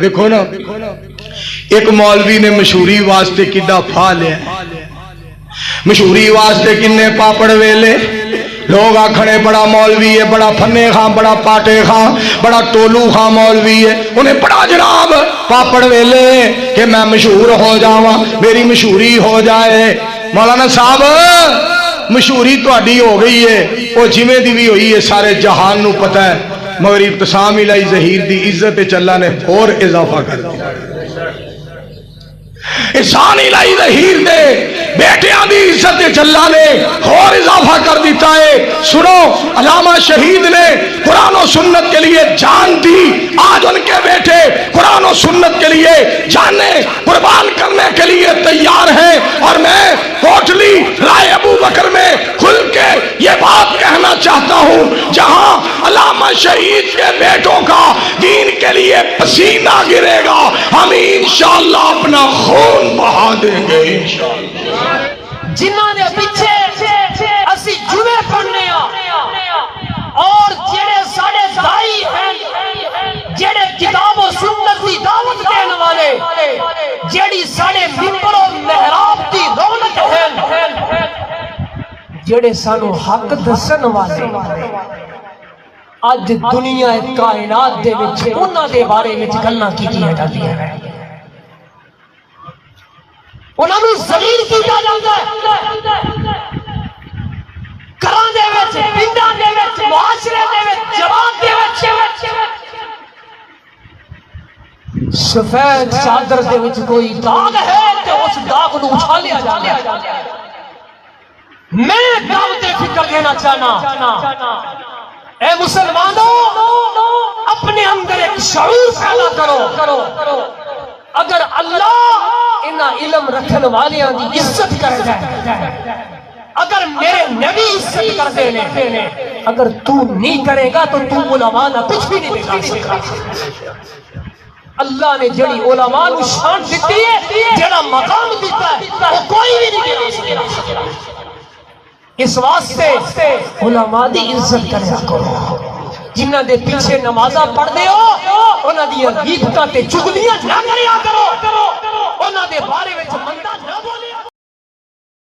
دیکھو نا ایک مولوی نے مشہوری واسطے کڈا پھا لیا، مشہوری واسطے کنے پاپڑ ویلے، لوگ آکھنے بڑا مولوی ہے، بڑا پھنے خاں، بڑا پاٹے خاں، بڑا ٹولو خاں مولوی ہے، انہیں بڑا جناب پاپڑ ویلے کہ میں مشہور ہو جاواں، میری مشہوری ہو جائے۔ مولانا صاحب مشہوری تو اڈی ہو گئی ہے، وہ جویں دی بھی ہوئی ہے سارے جہان نو پتہ ہے، مگر ابتسام الہی ظہیر دی عزت اللہ نے اور اضافہ کر دیا۔ احسان الہی ظہیر دے بیٹیاں دی عزت اللہ نے اور اضافہ کر دیتا ہے۔ سنو علامہ شہید نے قرآن و سنت کے لیے جان دی، آج ان کے بیٹے قرآن و سنت کے لیے جانیں قربان کرنے کے لیے تیار ہیں، اور میں کوٹلی رائے ابو بکر میں کھل کے یہ بات کہنا چاہتا ہوں، جہاں علامہ شہید کے بیٹوں کا دین کے لیے پسینہ گرے گا، ہم انشاءاللہ اپنا خون بہا دیں گے انشاءاللہ۔ جنہاں نے پیچھے اسی جمعے پڑھنے اور جڑے ساڑے دائی ہیں، جڑے کتاب و سنت کی دعوت دینے والے، جڑی ساڑے ممبر و محراب کی رونق ہیں، جڑے سانو حق دسن والے، اج دنیا کائنات دے وچ انہاں دے بارے وچ گلاں کیتیاں جاندیاں ہیں، انہاں نوں ذلیل کیتا جاندا ہے، گھراں دے وچ، پنڈاں دے وچ، معاشرے دے وچ، جوان دے وچ، سفید چادر دے وچ کوئی داغ ہے تے اس داغ نوں اچھالیا جاندا ہے۔ میں دعوت فکر دینا چاہنا، اے مسلمانوں اپنے اندر ایک شعور پیدا کرو، اگر اللہ انہاں علم رکھن والیاں دی عزت کر جائے، اگر میرے نبی عزت کر دے، اگر تو نہیں کرے گا تو تو علماء نہ کچھ بھی نہیں بگاڑ سکتا۔ اللہ نے جڑی علماء نو شان دیتی ہے، جڑا مقام دیتا ہے، وہ کوئی بھی نہیں بگاڑ سکتا۔ اس واسطے علماء دی عزت کریا کرو، جنہاں دے پیچھے نمازاں پڑھ دے ہو، انہاں دی غیبتاں تے چغلیاں نہ کریا کرو، انہاں دے بارے وچ مندا